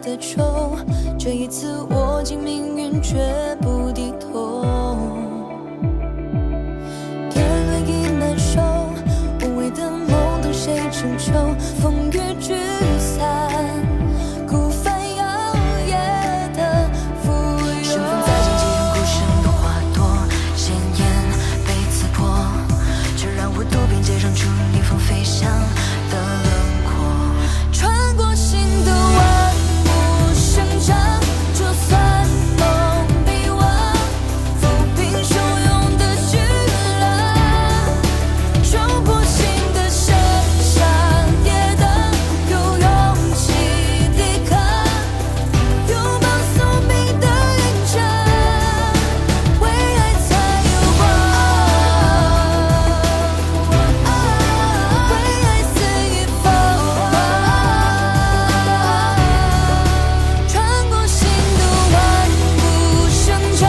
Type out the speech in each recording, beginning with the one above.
的愁，这一次握紧命运绝不低头。天黑已难受，无谓的梦等谁成就？风雨聚散，孤帆摇曳的浮游。身份在荆棘中孤身的花朵，鲜艳被刺破，却让我渡边界上出逆风飞翔的轮廓。穿过心的万物生长，就算梦被忘，抚平汹涌的巨浪，冲破心的深山跌宕，有勇气抵抗，拥抱宿命的延长，为爱才有光，为爱肆意疯，穿过心的万物生长，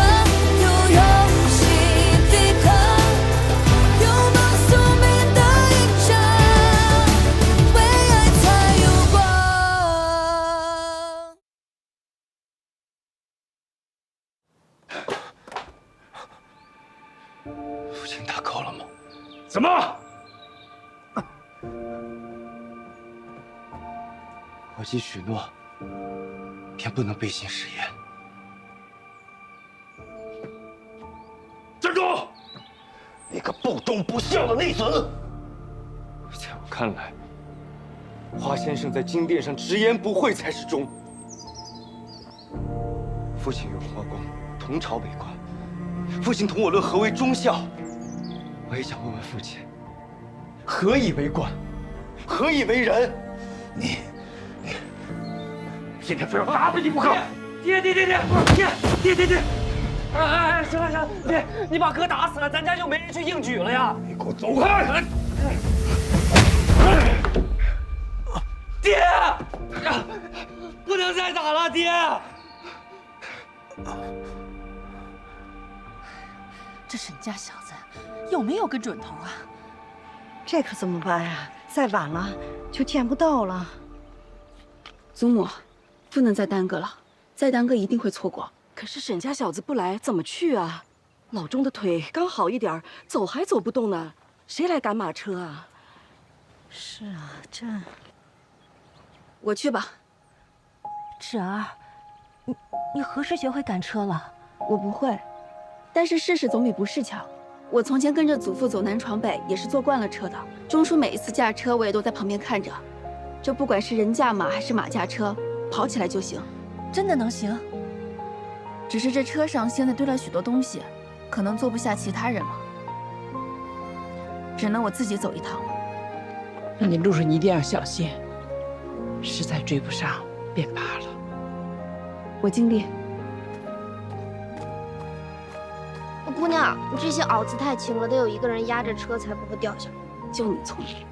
有勇气抵抗，拥抱宿命的延长，为爱才有光。父亲打够了吗？怎么？我既许诺，便不能背信誓言。站住！你个不忠不孝的内孙！在我看来，华先生在金殿上直言不讳才是忠。父亲与华光同朝为官，父亲同我论何为忠孝，我也想问问父亲，何以为官，何以为人？你今天非要打死你不可！爹！哎，行了，爹，你把哥打死了，咱家就没人去应举了呀！你给我走开！爹，不能再打了，爹！这沈家小子有没有个准头啊？这可怎么办呀？再晚了就见不到了。祖母，不能再耽搁了，再耽搁一定会错过。可是沈家小子不来，怎么去啊？老钟的腿刚好一点，走还走不动呢，谁来赶马车啊？是啊，这我去吧。芷儿，你何时学会赶车了？我不会，但是试试总比不试强。我从前跟着祖父走南闯北，也是坐惯了车的。钟叔每一次驾车，我也都在旁边看着。这不管是人驾马还是马驾车，跑起来就行。真的能行？只是这车上现在堆了许多东西，可能坐不下其他人了，只能我自己走一趟了。那你路上一定要小心，实在追不上便罢了。我尽力。姑娘，你这些袄子太轻了，得有一个人压着车才不会掉下来。就你聪明。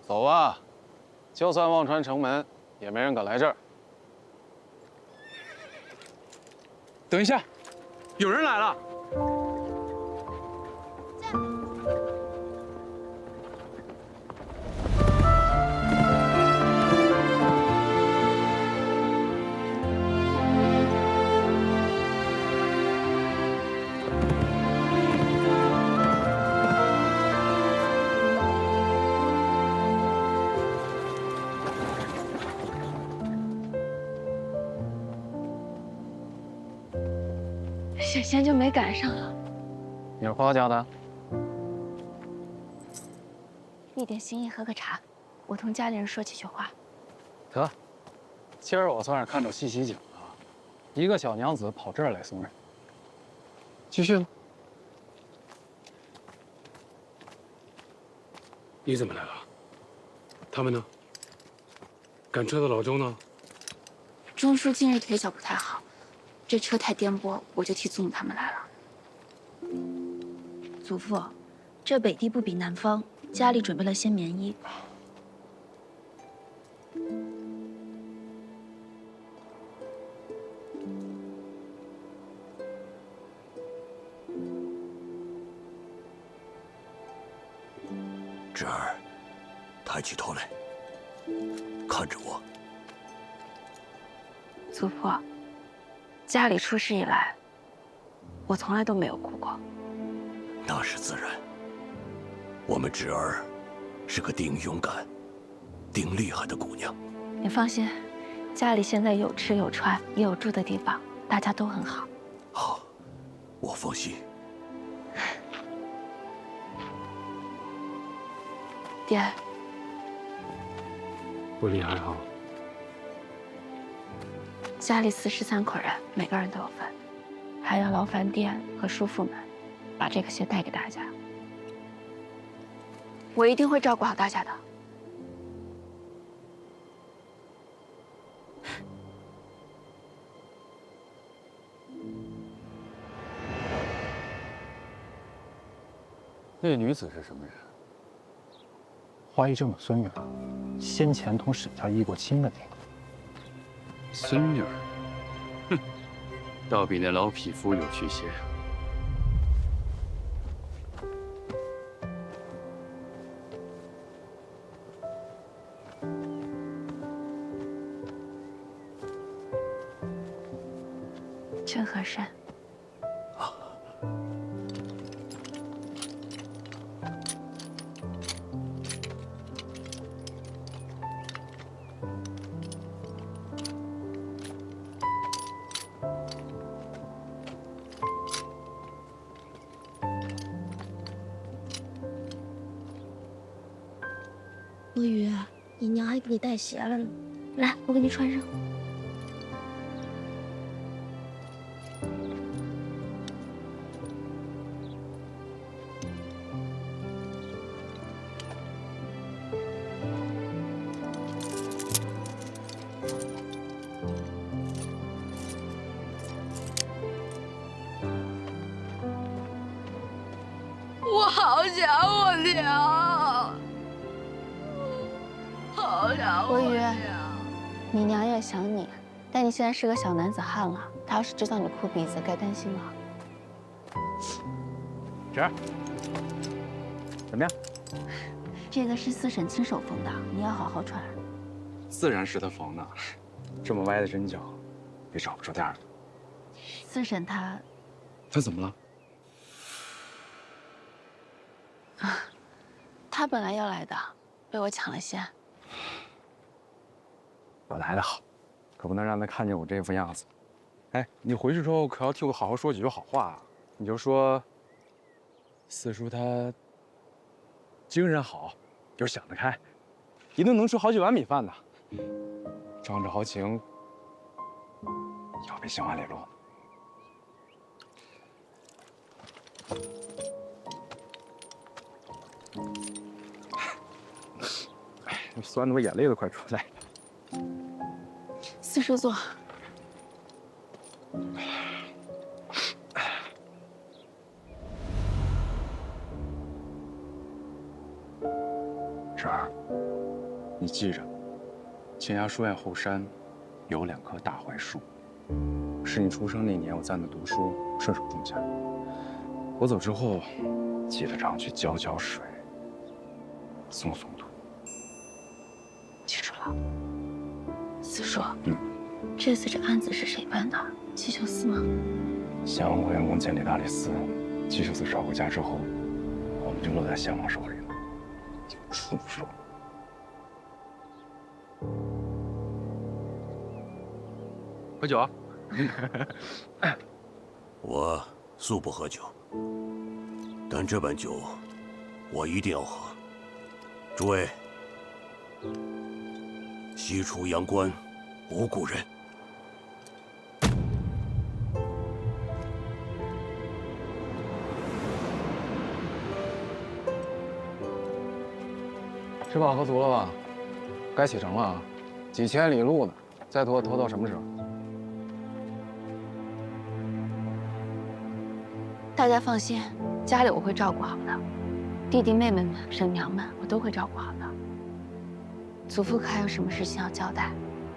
走啊！就算忘穿城门，也没人敢来这儿。等一下，有人来了。显贤就没赶上了。你是花家的？一点心意，喝个茶。我同家里人说几句话。得，今儿我算是看着西西景了，一个小娘子跑这儿来送人。继续吧。你怎么来了？他们呢？赶车的老周呢？钟叔近日腿脚不太好，这车太颠簸，我就替祖母他们来了。祖父，这北地不比南方，家里准备了些棉衣。侄儿，抬起头来，看着我。祖父，家里出事以来，我从来都没有哭过。那是自然。我们侄儿是个顶勇敢、顶厉害的姑娘。你放心，家里现在有吃有穿，也有住的地方，大家都很好。好，我放心。爹，不离还好。家里43口人，每个人都有份，还要劳烦爹和叔父们把这个鞋带给大家。我一定会照顾好大家的。那女子是什么人？怀正孙女儿，先前同沈家议过亲的那个。孙女儿，哼，倒比那老匹夫有趣些。真和善。罗宇，你娘还给你带鞋了呢，来，我给你穿上。我好想我娘，好想我国宇，娘。你娘也想你，但你现在是个小男子汉了，她要是知道你哭鼻子，该担心了。侄儿，怎么样？这个是四婶亲手缝的，你要好好穿。自然是他缝的，这么歪的针脚，也找不出店儿。四婶她怎么了？她本来要来的，被我抢了先。我来的好，可不能让他看见我这副样子。哎，你回去之后可要替我好好说几句好话啊！你就说，四叔他精神好，又想得开，一顿能吃好几碗米饭呢。仗着豪情，要被兴华磊落。哎，酸的我眼泪都快出来了。四叔坐。侄儿，你记着，青崖书院后山有2棵大槐树，是你出生那年我在那读书，顺手种下。我走之后，记得常去浇浇水，松松土。记住了。四叔，这次这案子是谁办的？季秀司吗？襄王员工监理大理寺，季秀司找回家之后，我们就落在襄王手里了。畜生！喝酒啊！我素不喝酒，但这碗酒我一定要喝。诸位，西出阳关无故人。吃饱喝足了吧？该启程了啊，几千里路呢，再拖到什么时候？大家放心，家里我会照顾好的，弟弟妹妹们、婶娘们，我都会照顾好的。祖父可还有什么事情要交代，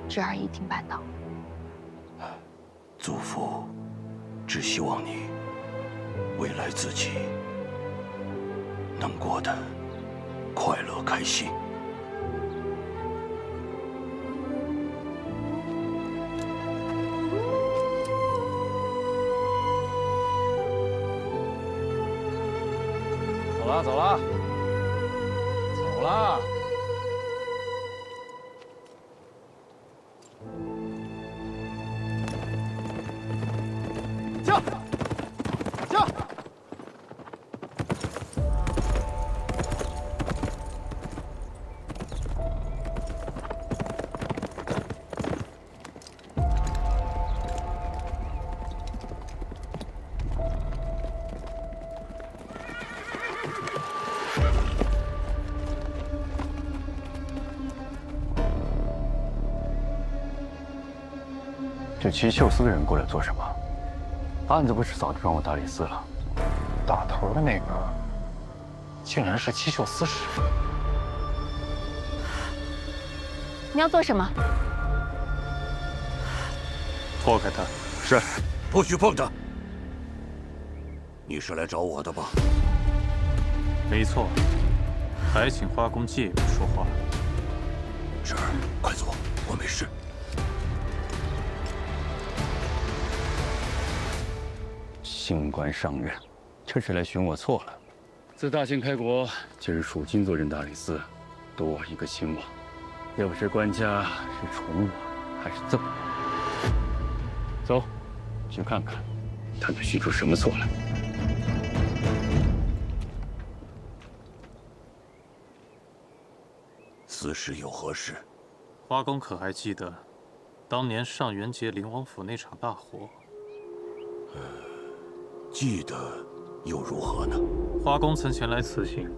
侄儿一定办到。祖父只希望你未来自己能过得快乐开心。走了，走了，走了。驾！驾！这齐秀斯的人过来做什么？案子不是早就转往大理寺了？打头的那个，竟然是齐秀斯使。你要做什么？拖开他。是，不许碰他。你是来找我的吧？没错，还请花公借我说话。侄儿，快坐，我没事。新官上任，这是来寻我错了。自大清开国，今日蜀金坐镇大理寺，多一个亲王，也不知官家是宠我还是憎我。走，去看看，他能寻出什么错来。此事有何事？花公可还记得，当年上元节灵王府那场大火？记得又如何呢？花公曾前来辞行，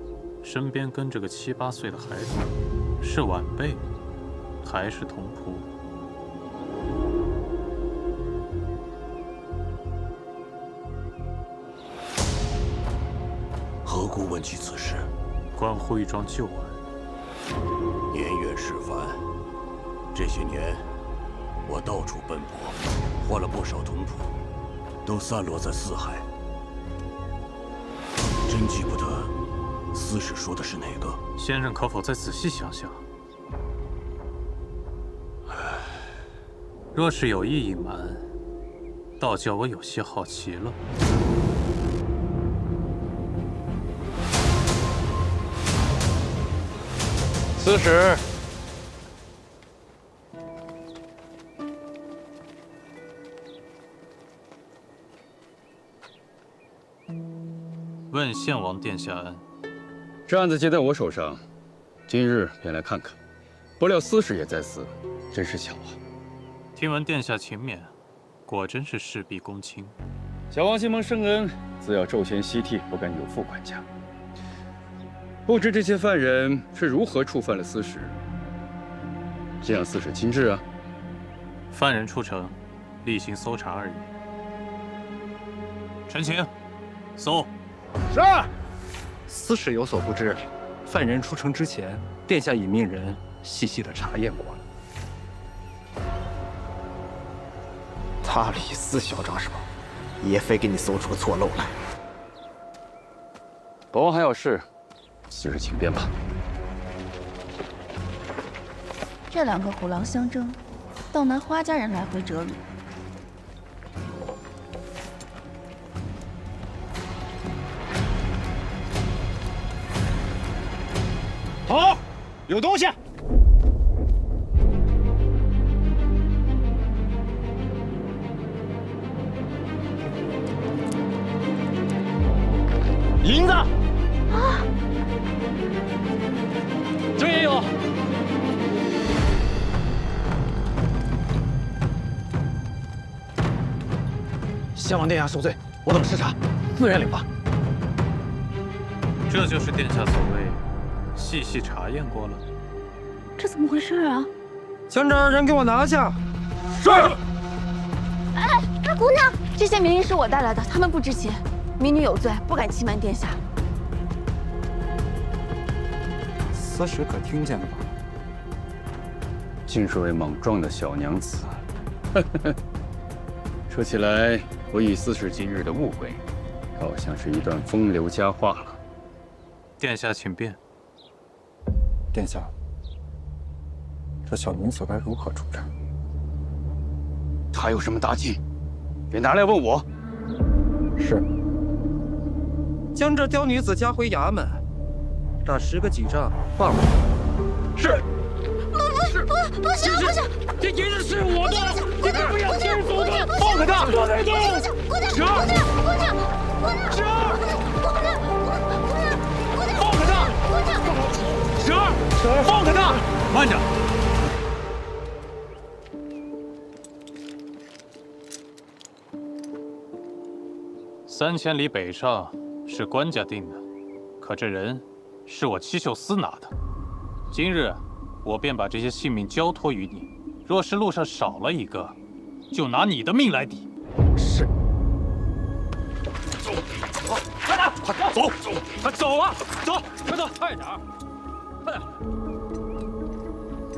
身边跟着个7、8岁的孩子，是晚辈还是同仆？何故问起此事？关乎一桩旧案。年月事繁，这些年我到处奔波，换了不少同仆，都散落在四海。真记不得司使说的是哪个。先生可否再仔细想想？若是有意隐瞒，倒叫我有些好奇了。司使，问献王殿下恩。这案子接在我手上，今日便来看看。不料司使也在此，真是巧啊。听闻殿下勤勉，果真是事必躬亲。小王心蒙圣恩，自要昼前夕替，不敢有负管家。不知这些犯人是如何触犯了司使，这样司使亲治啊？犯人出城，例行搜查而已。陈情，搜。是。司使有所不知，犯人出城之前，殿下已命人细细的查验过了。大理寺嚣张什么？也非给你搜出个错漏来。本王还有事，司使请便吧。这2个虎狼相争，倒拿花家人来回折辱。好，有东西。银子啊，这也有。先王殿下受罪，我等视察，自愿领罚。这就是殿下所谓细细查验过了。这怎么回事啊？将这2人给我拿下！是。哎，姑娘，这些民衣是我带来的，他们不知情，民女有罪，不敢欺瞒殿下。此时可听见了吧？竟是位莽撞的小娘子。说起来，我与司使今日的误会，好像是一段风流佳话了。殿下请便。殿下，这小女子该如何处置？她有什么大忌？别拿来问我。是。将这刁女子押回衙门，打10个几杖，放了。是。不行！这银子是我的，你们不要牵走他！放开他！放开他！姑娘！十儿！放开他！十儿，放开他！慢着！3000里北上是官家定的，可这人是我七秀司拿的。今日我便把这些性命交托于你，若是路上少了一个，就拿你的命来抵。是。走，快点，快走，快走啊！走，快走，快点，快点。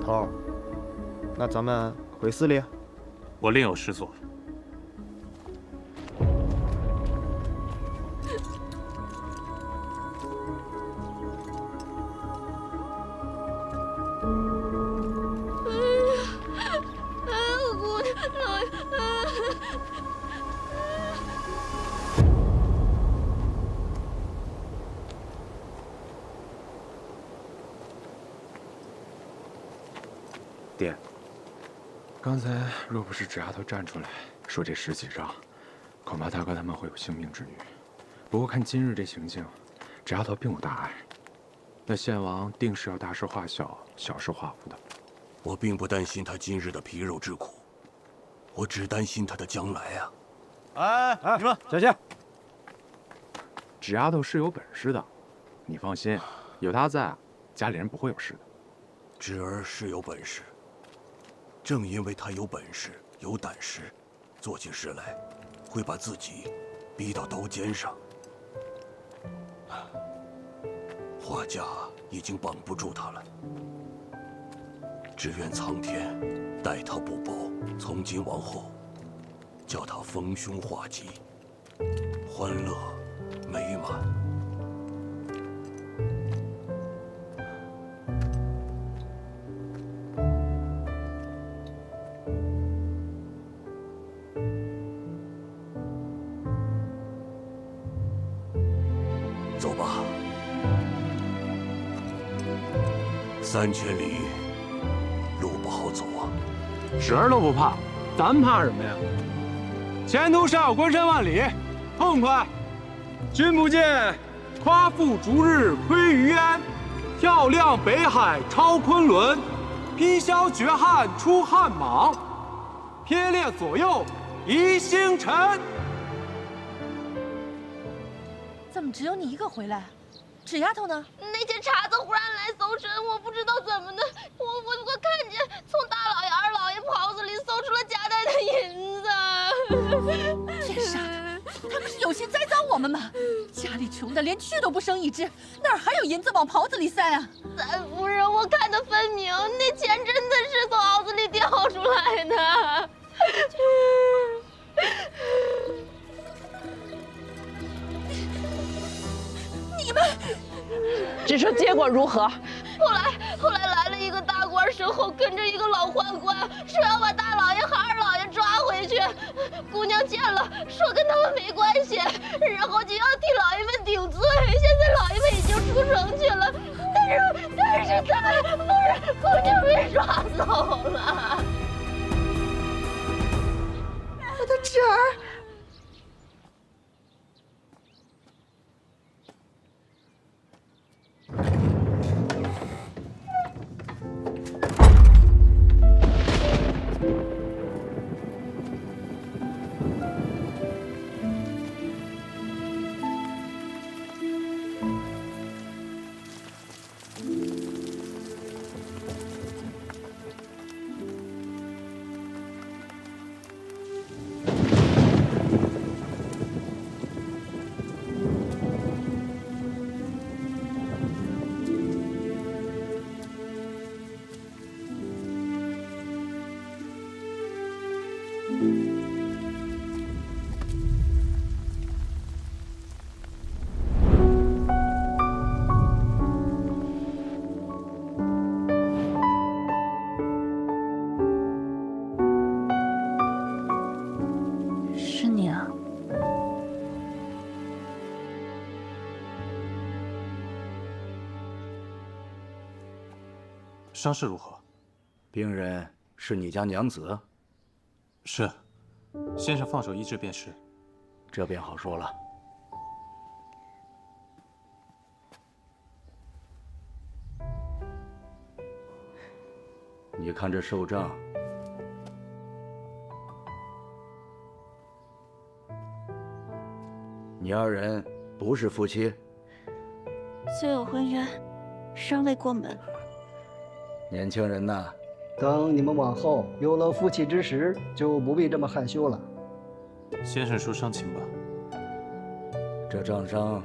头儿，那咱们回司里。我另有事做。爹，刚才若不是纸丫头站出来说这10几仗，恐怕大哥他们会有性命之虞。不过看今日这行径，纸丫头并无大碍。那献王定是要大事化小，小事化无的。我并不担心他今日的皮肉之苦，我只担心他的将来啊！哎，你们小心！纸丫头是有本事的，你放心，有她在，家里人不会有事的。芷儿是有本事。正因为他有本事、有胆识，做起事来会把自己逼到刀尖上。画家已经绑不住他了，只愿苍天待他不薄，从今往后，叫他丰胸化吉，欢乐美满。走吧，3000里路不好走啊。纸儿都不怕，咱怕什么呀？前途尚有关山万里，痛快！君不见，夸父逐日窥于渊，跳亮北海超昆仑，披霄绝汉出汉莽，撇列左右移星辰。怎么只有你一个回来？纸丫头呢？那天碴子忽然来搜身，我不知道怎么的，我看见从大老爷、二老爷袍子里搜出了夹带的银子。天杀的！他们是有心栽赃我们吗？家里穷的连蛆都不生一只，哪还有银子往袍子里塞啊？三夫人，我看得分明，那钱真的是从袄子里掉出来的。你们，只说结果如何？后来来了一个大官，身后跟着一个老宦官，说要把大老爷和二老爷抓回去。姑娘见了，说跟他们没关系，然后就要替老爷们顶罪。现在老爷们已经出城去了，但是不是姑娘被抓走了。我的纸儿。伤势如何？病人是你家娘子？是，先生放手医治便是。这便好说了。你看这寿账，你二人不是夫妻？虽有婚约，尚未过门。年轻人呐，等你们往后有了夫妻之实，就不必这么害羞了。先生说伤情吧。这账上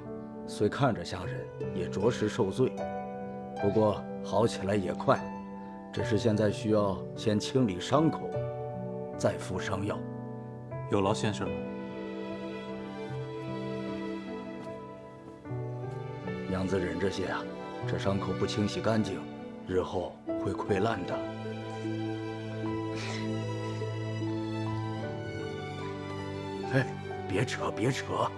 虽看着像人，也着实受罪。不过好起来也快，只是现在需要先清理伤口，再服伤药。有劳先生了。娘子忍着些啊，这伤口不清洗干净，日后会溃烂的。哎，别扯，别扯。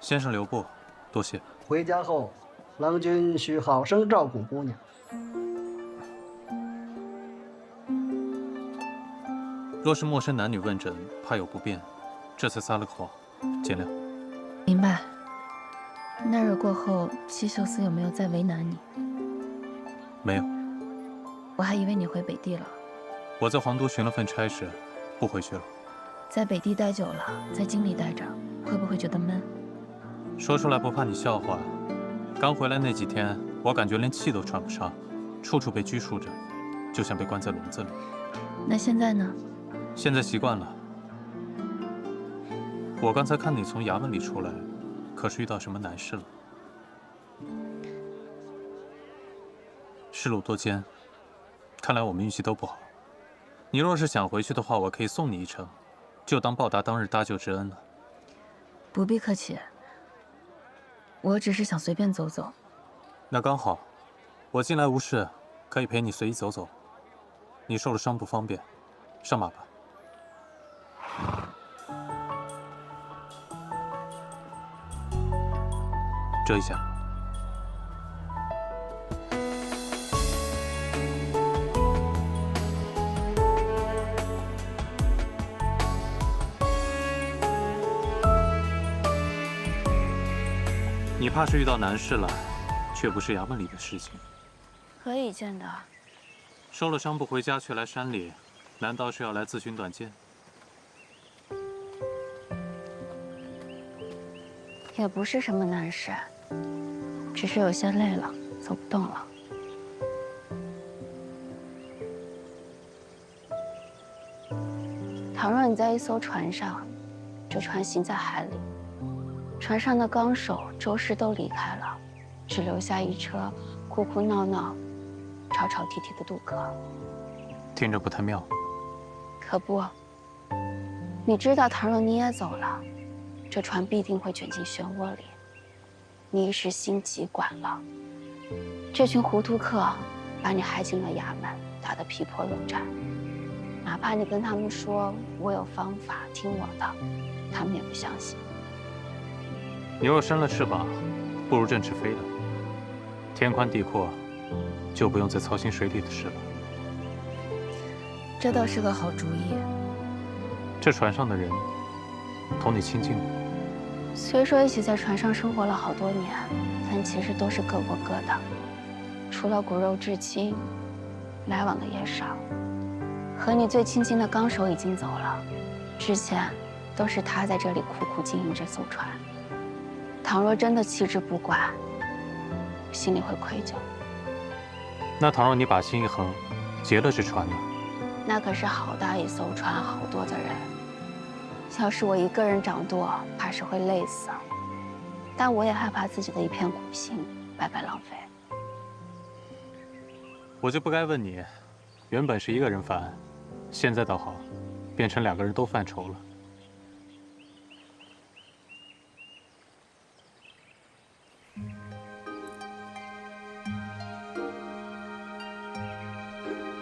先生留步，多谢。回家后，郎君需好生照顾姑娘。若是陌生男女问诊，怕有不便，这才撒了个谎，见谅。明白。那日过后，西秀司有没有再为难你？没有。我还以为你回北地了。我在皇都寻了份差事，不回去了。在北地待久了，在京里待着，会不会觉得闷？说出来不怕你笑话。刚回来那几天，我感觉连气都喘不上，处处被拘束着，就像被关在笼子里。那现在呢？现在习惯了。我刚才看你从衙门里出来，可是遇到什么难事了？事路多艰，看来我们运气都不好。你若是想回去的话，我可以送你一程，就当报答当日搭救之恩了。不必客气。我只是想随便走走。那刚好，我近来无事，可以陪你随意走走。你受了伤不方便，上马吧。遮一下。你怕是遇到难事了，却不是衙门里的事情。可以见的。受了伤不回家，却来山里，难道是要来自寻短见？也不是什么难事，只是有些累了，走不动了。倘若你在一艘船上，这船行在海里。船上的纲手、舟师都离开了，只留下一车哭哭闹闹、吵吵啼啼的渡客。听着不太妙。可不，你知道，倘若你也走了，这船必定会卷进漩涡里。你一时心急管了，这群糊涂客把你害进了衙门，打得皮破肉绽。哪怕你跟他们说我有方法，听我的，他们也不相信。你若生了翅膀，不如振翅飞了。天宽地阔，就不用再操心水里的事了。这倒是个好主意。这船上的人，同你亲近吗？虽说一起在船上生活了好多年，但其实都是各过各的。除了骨肉至亲，来往的也少。和你最亲近的纲手已经走了，之前都是他在这里苦苦经营这艘船。倘若真的弃之不管，心里会愧疚。那倘若你把心一横，劫了这船呢？那可是好大一艘船，好多的人。要是我一个人掌舵，怕是会累死。但我也害怕自己的一片苦心，白白浪费。我就不该问你，原本是一个人犯案，现在倒好，变成2个人都犯愁了。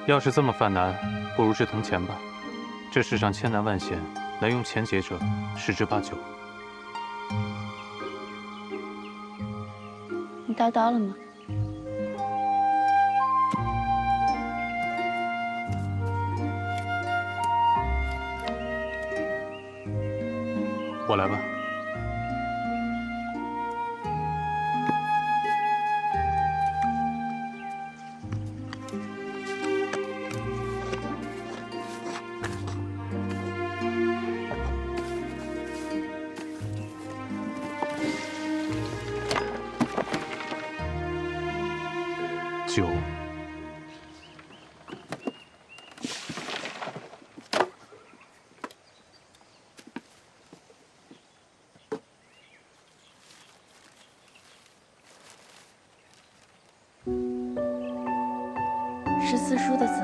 要是这么犯难，不如志同钱吧。这世上千难万险，能用钱解者十之八九。你带刀了吗？我来吧。酒。是四叔的字。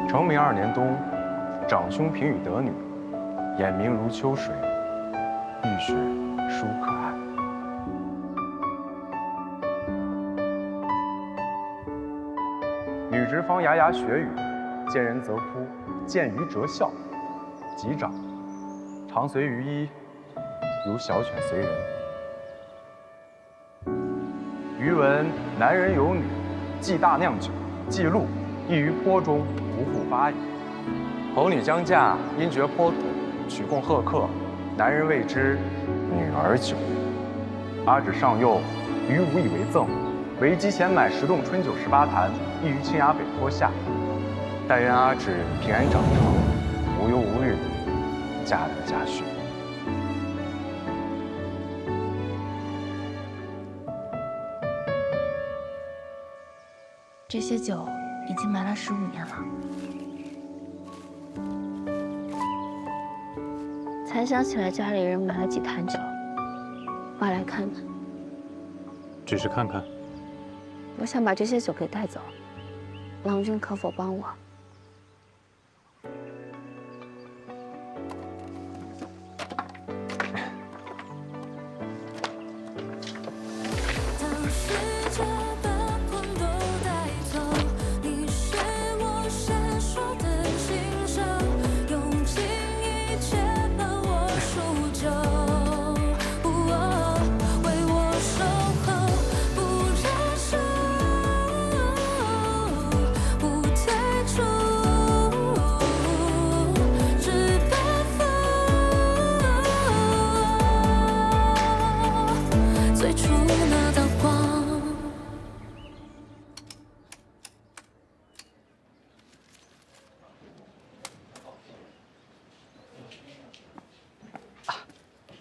成明2年冬，长兄平与得女，眼明如秋水，玉雪殊可爱。女直方牙牙学语，见人则哭，见鱼则笑。击掌，常随于衣，如小犬随人。余闻男人有女，既大酿酒，既露，亦于坡中，不复发矣。侯女将嫁，因觉坡土，取供贺客，男人谓之女儿酒。阿指上幼，余无以为赠，为积钱买10洞春酒18坛，亦于青崖北坡下。但愿阿指平安长成，无忧无虑，家得家训。这些酒已经埋了15年了，才想起来家里人买了几坛酒，我来看看。只是看看。我想把这些酒给带走，郎君可否帮我？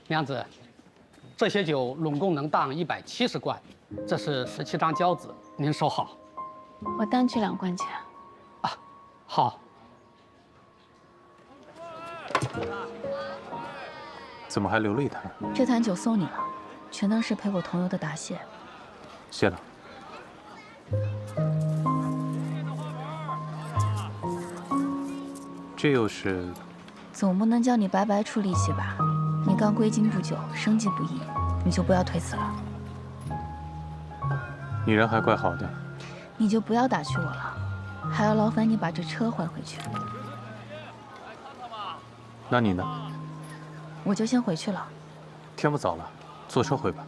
娘子，这些酒拢共能当170贯，这是17张交子，您收好。我单取2贯钱。啊，好。怎么还留了1坛？这坛酒送你了，全当是陪我同游的答谢。谢了。这又是？总不能叫你白白出力气吧？你刚归京不久，生计不易，你就不要推辞了。你人还怪好的。你就不要打趣我了，还要劳烦你把这车还回去。那你呢？我就先回去了。天不早了，坐车回吧。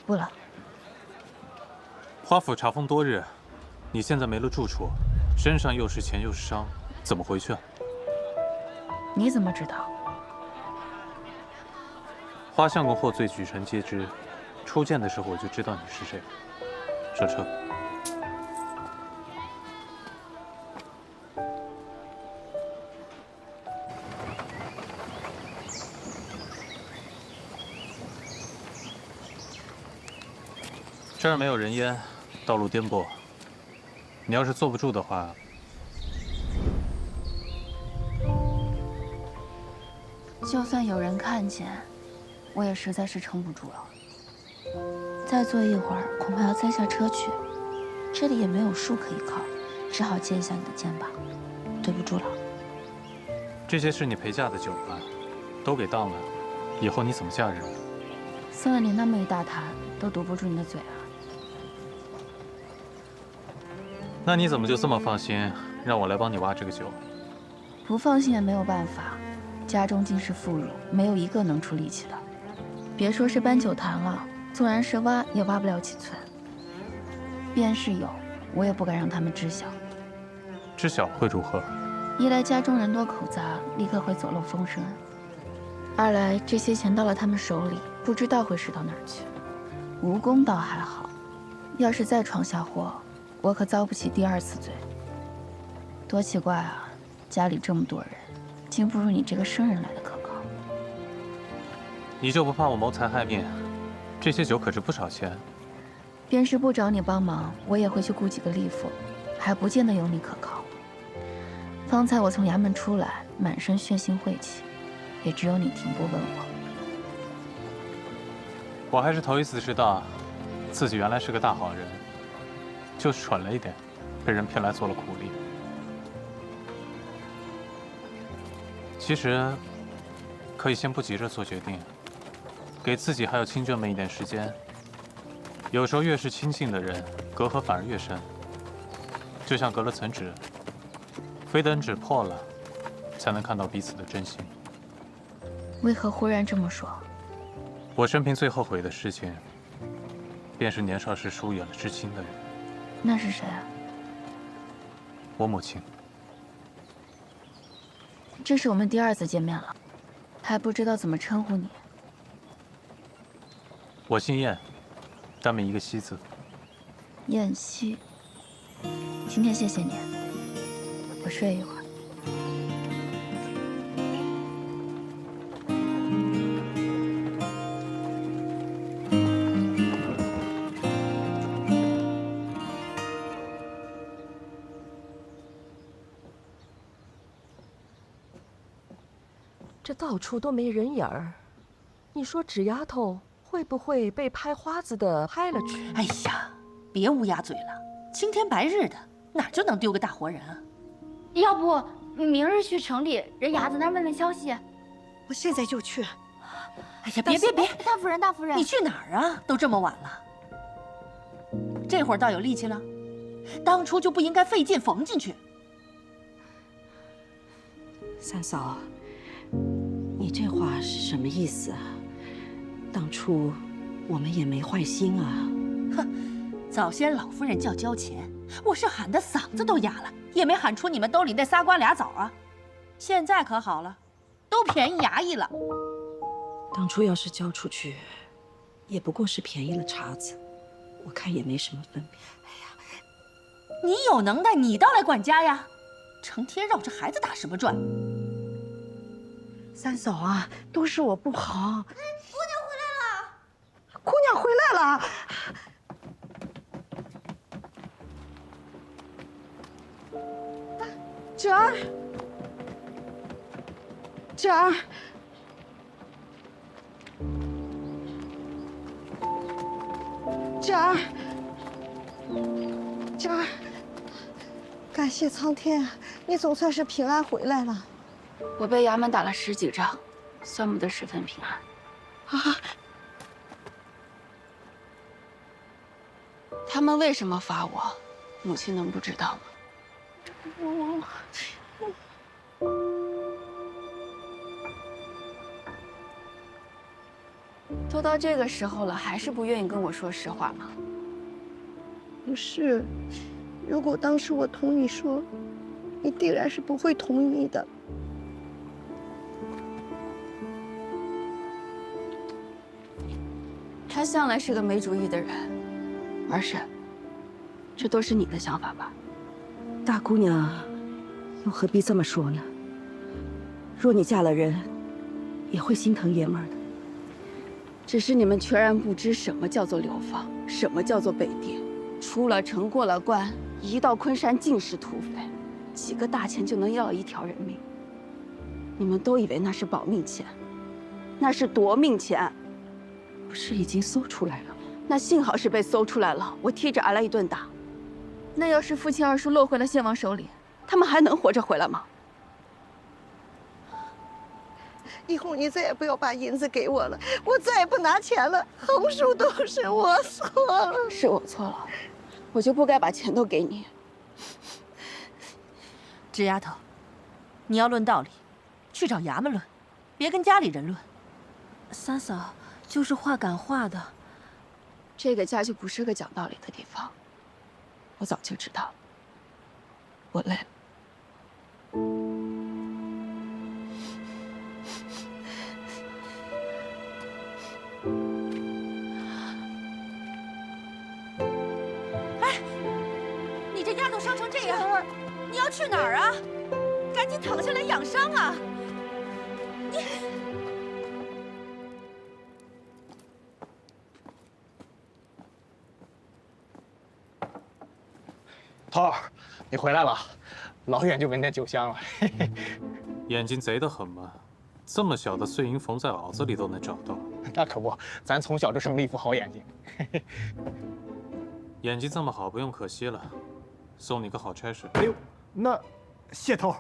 不了。花府查封多日，你现在没了住处，身上又是钱又是伤，怎么回去啊？你怎么知道？花相公获罪，举臣皆知。初见的时候我就知道你是谁。上车。这儿没有人烟，道路颠簸。你要是坐不住的话，就算有人看见，我也实在是撑不住了。再坐一会儿，恐怕要栽下车去。这里也没有树可以靠，只好借一下你的肩膀。对不住了。这些是你陪嫁的酒吧，都给当了，以后你怎么嫁人？送了你那么一大坛，都堵不住你的嘴啊。那你怎么就这么放心，让我来帮你挖这个酒？不放心也没有办法，家中尽是妇孺，没有一个能出力气的。别说是搬酒坛了，纵然是挖，也挖不了几寸。便是有，我也不敢让他们知晓。知晓会如何？一来家中人多口杂，立刻会走漏风声；二来这些钱到了他们手里，不知道会使到哪儿去。无功倒还好，要是再闯下祸，我可遭不起第二次罪。多奇怪啊！家里这么多人，竟不如你这个生人来的可靠。你就不怕我谋财害命？这些酒可值不少钱。便是不找你帮忙，我也会去雇几个力妇，还不见得有你可靠。方才我从衙门出来，满身血腥晦气，也只有你停步问我。我还是头一次知道，自己原来是个大好人，就是蠢了一点，被人骗来做了苦力。其实，可以先不急着做决定，给自己还有亲眷们一点时间。有时候越是亲近的人，隔阂反而越深，就像隔了层纸，非等纸破了，才能看到彼此的真心。为何忽然这么说？我生平最后悔的事情，便是年少时疏远了至亲的人。那是谁啊？我母亲。这是我们第二次见面了，还不知道怎么称呼你。我姓燕，单名一个西字。燕西。今天谢谢你，我睡一会儿。这到处都没人影儿，你说纸丫头会不会被拍花子的拍了去？哎呀，别乌鸦嘴了，青天白日的，哪就能丢个大活人啊？要不明日去城里人牙子那儿问问消息？我现在就去。哎呀，别！大夫人，大夫人，你去哪儿啊？都这么晚了，这会儿倒有力气了，当初就不应该费劲缝进去。三嫂，你这话是什么意思啊？当初我们也没坏心啊。哼，早先老夫人叫交钱，我是喊得嗓子都哑了，也没喊出你们兜里那仨瓜俩枣啊。现在可好了，都便宜衙役了。当初要是交出去，也不过是便宜了茬子，我看也没什么分别。哎呀，你有能耐，你倒来管家呀，成天绕着孩子打什么转？三嫂啊，都是我不好。姑娘回来了！姑娘回来了！芷儿，芷儿，芷儿，芷儿，感谢苍天，你总算是平安回来了。我被衙门打了10几仗，算不得十分平安。啊！他们为什么罚我？母亲能不知道吗？都到这个时候了，还是不愿意跟我说实话吗？不是，如果当时我同你说，你定然是不会同意的。他向来是个没主意的人，儿婶，这都是你的想法吧？大姑娘，又何必这么说呢？若你嫁了人，也会心疼爷们儿的。只是你们全然不知什么叫做流放，什么叫做北地。出了城，过了关，一到昆山尽是土匪，几个大钱就能要一条人命。你们都以为那是保命钱，那是夺命钱。不是已经搜出来了？那幸好是被搜出来了，我踢着挨了一顿打。那要是父亲二叔落回了献王手里，他们还能活着回来吗？以后你再也不要把银子给我了，我再也不拿钱了。横竖都是我错了，是我错了，我就不该把钱都给你。纸丫头，你要论道理，去找衙门论，别跟家里人论。三嫂就是话赶话的，这个家就不是个讲道理的地方。我早就知道，我累了。哎，你这丫头伤成这样，你要去哪儿啊？赶紧躺下来养伤啊！你。涛儿，你回来了，老远就闻见酒香了。眼睛贼得很嘛，这么小的碎银缝在袄子里都能找到。那可不，咱从小就生了一副好眼睛。眼睛这么好，不用可惜了，送你个好差事。哎呦，那谢头。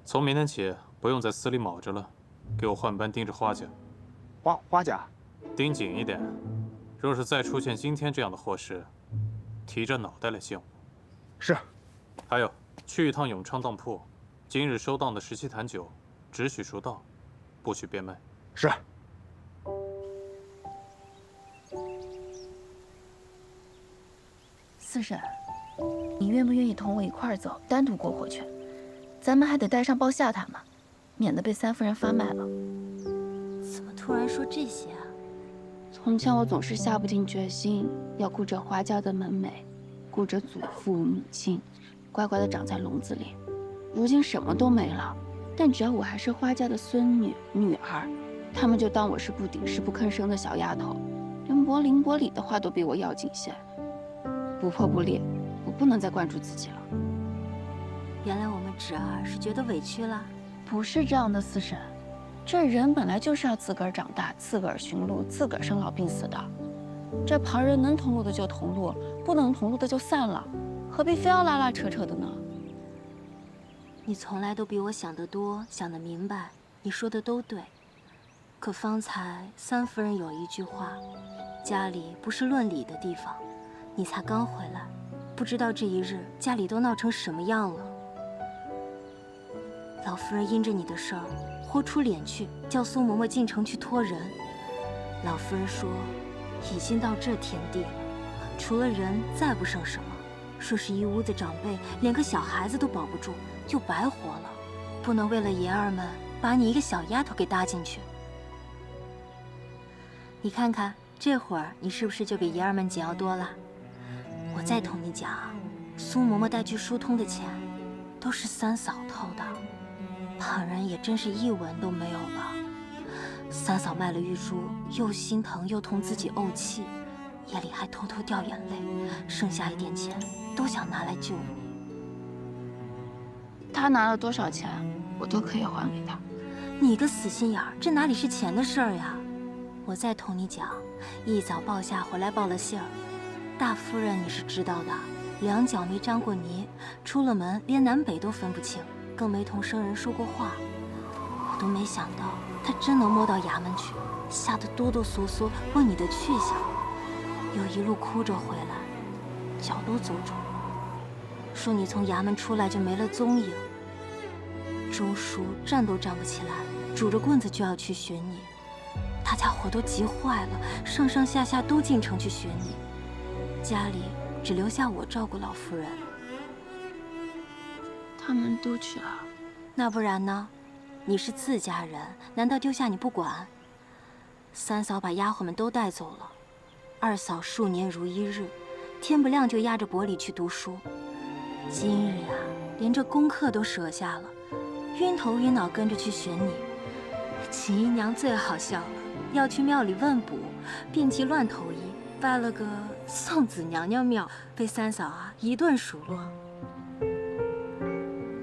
从明天起，不用在司里卯着了，给我换班盯着花家。花家，盯紧一点。若是再出现今天这样的祸事，提着脑袋来见我。是。还有，去一趟永昌当铺，今日收档的17坛酒，只许赎道，不许变卖。是。四婶，你愿不愿意同我一块儿走，单独过火去？咱们还得带上包下塔嘛，免得被三夫人发卖了。怎么突然说这些啊？从前我总是下不定决心，要顾着花家的门楣，顾着祖父母亲，乖乖地长在笼子里。如今什么都没了，但只要我还是花家的孙女、女儿，他们就当我是不顶事不吭声的小丫头，连薄邻薄里的话都比我要谨些。不破不立，我不能再关注自己了。原来我们侄儿是觉得委屈了？不是这样的，四婶，这人本来就是要自个儿长大，自个儿寻路，自个儿生老病死的。这旁人能同路的就同路，不能同路的就散了，何必非要拉拉扯扯的呢？你从来都比我想得多，想得明白，你说的都对。可方才三夫人有一句话，家里不是论理的地方。你才刚回来，不知道这一日家里都闹成什么样了。老夫人因着你的事儿，豁出脸去叫苏嬷嬷进城去托人。老夫人说，已经到这田地了，除了人再不剩什么。说是一屋子长辈，连个小孩子都保不住，就白活了。不能为了爷儿们把你一个小丫头给搭进去。你看看这会儿，你是不是就比爷儿们紧要多了？我再同你讲，苏嬷嬷带去疏通的钱，都是三嫂偷的，旁人也真是一文都没有了。三嫂卖了玉珠，又心疼又同自己怄气，夜里还偷偷掉眼泪，剩下一点钱都想拿来救你。他拿了多少钱，我都可以还给他。你个死心眼儿，这哪里是钱的事儿呀？我再同你讲，一早报下回来报了信儿。大夫人你是知道的，两脚没沾过泥，出了门连南北都分不清，更没同生人说过话。我都没想到她真能摸到衙门去，吓得哆哆嗦嗦问你的去向，又一路哭着回来，脚都走肿了，说你从衙门出来就没了踪影。钟叔站都站不起来，拄着棍子就要去寻你，大家伙都急坏了，上上下下都进城去寻你。家里只留下我照顾老夫人。他们都去了，那不然呢？你是自家人，难道丢下你不管？三嫂把丫鬟们都带走了，二嫂数年如一日，天不亮就压着脖里去读书。今日啊，连这功课都舍下了，晕头晕脑跟着去寻你。秦姨娘最好笑了，要去庙里问卜，病急乱投医，拜了个送子娘娘庙，被三嫂啊一顿数落。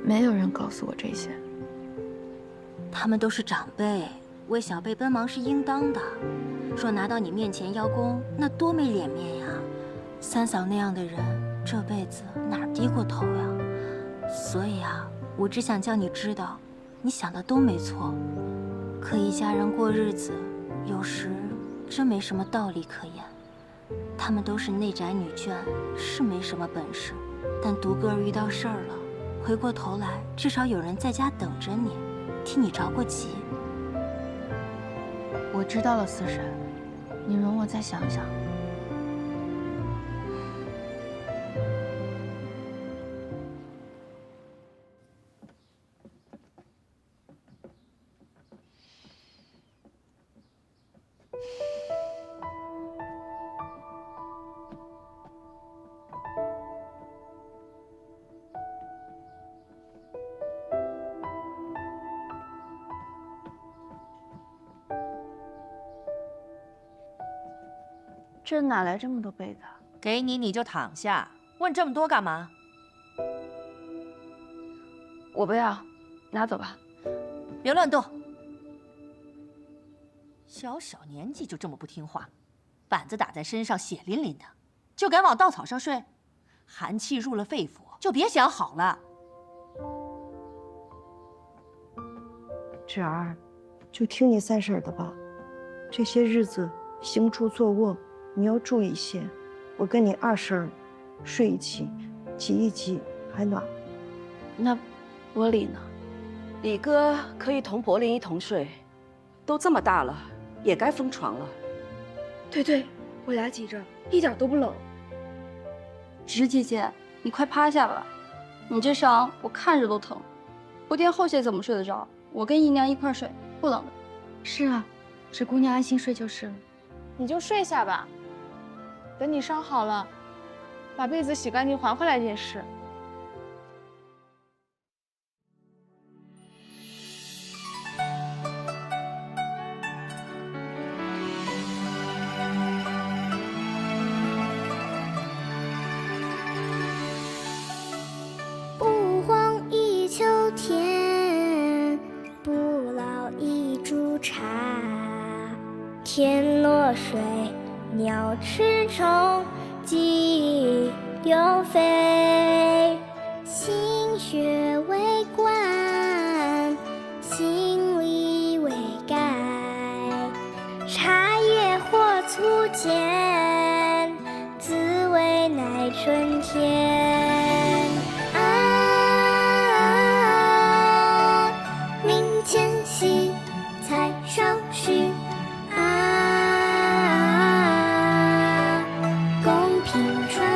没有人告诉我这些。他们都是长辈，为小辈奔忙是应当的。若拿到你面前邀功，那多没脸面呀！三嫂那样的人，这辈子哪儿低过头呀？所以啊，我只想叫你知道，你想的都没错。可一家人过日子，有时真没什么道理可言。他们都是内宅女眷，是没什么本事，但独个儿遇到事儿了，回过头来至少有人在家等着你，替你着过急。我知道了，四婶，你容我再想想。这哪来这么多被子？给你你就躺下，问这么多干嘛？我不要，拿走吧。别乱动。小小年纪就这么不听话，板子打在身上血淋淋的，就敢往稻草上睡，寒气入了肺腑，就别想好了。芷儿，就听你三婶的吧，这些日子行住坐卧你要注意些。我跟你二婶睡一起，挤一挤还暖。那柏里呢？李哥可以同柏林一同睡，都这么大了，也该分床了。对，我俩挤着，一点都不冷。直姐姐，你快趴下吧，你这伤我看着都疼，后天后些怎么睡得着？我跟姨娘一块睡，不冷的。是啊，这姑娘安心睡就是了。你就睡下吧，等你伤好了，把被子洗干净还回来便是。不荒一秋天，不老一株茶。天落水，鸟吃虫，鸡又飞。心学为观，心理为改。茶叶或粗浅，滋味乃春天。啊，明前夕，菜少许。啊，公平传。